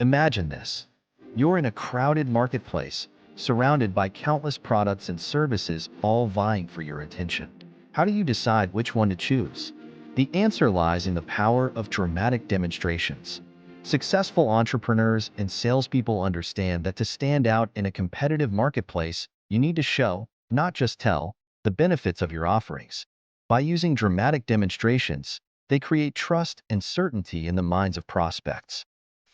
Imagine this. You're in a crowded marketplace, surrounded by countless products and services all vying for your attention. How do you decide which one to choose? The answer lies in the power of dramatic demonstrations. Successful entrepreneurs and salespeople understand that to stand out in a competitive marketplace, you need to show, not just tell, the benefits of your offerings. By using dramatic demonstrations, they create trust and certainty in the minds of prospects.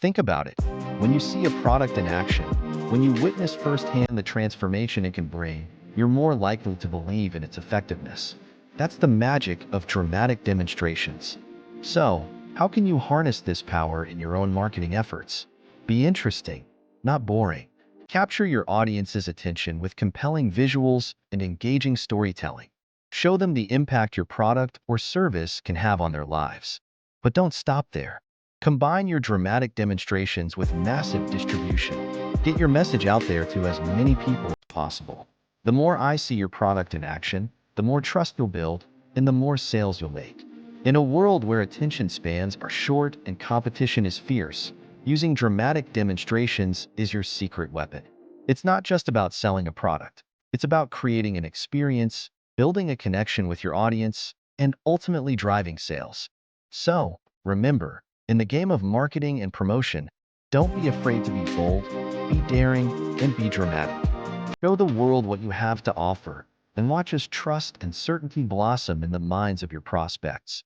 Think about it. When you see a product in action, when you witness firsthand the transformation it can bring, you're more likely to believe in its effectiveness. That's the magic of dramatic demonstrations. So, how can you harness this power in your own marketing efforts? Be interesting, not boring. Capture your audience's attention with compelling visuals and engaging storytelling. Show them the impact your product or service can have on their lives. But don't stop there. Combine your dramatic demonstrations with massive distribution. Get your message out there to as many people as possible. The more eyes see your product in action, the more trust you'll build, and the more sales you'll make. In a world where attention spans are short and competition is fierce, using dramatic demonstrations is your secret weapon. It's not just about selling a product. It's about creating an experience, building a connection with your audience, and ultimately driving sales. So, remember, in the game of marketing and promotion, don't be afraid to be bold, be daring, and be dramatic. Show the world what you have to offer, and watch as trust and certainty blossom in the minds of your prospects.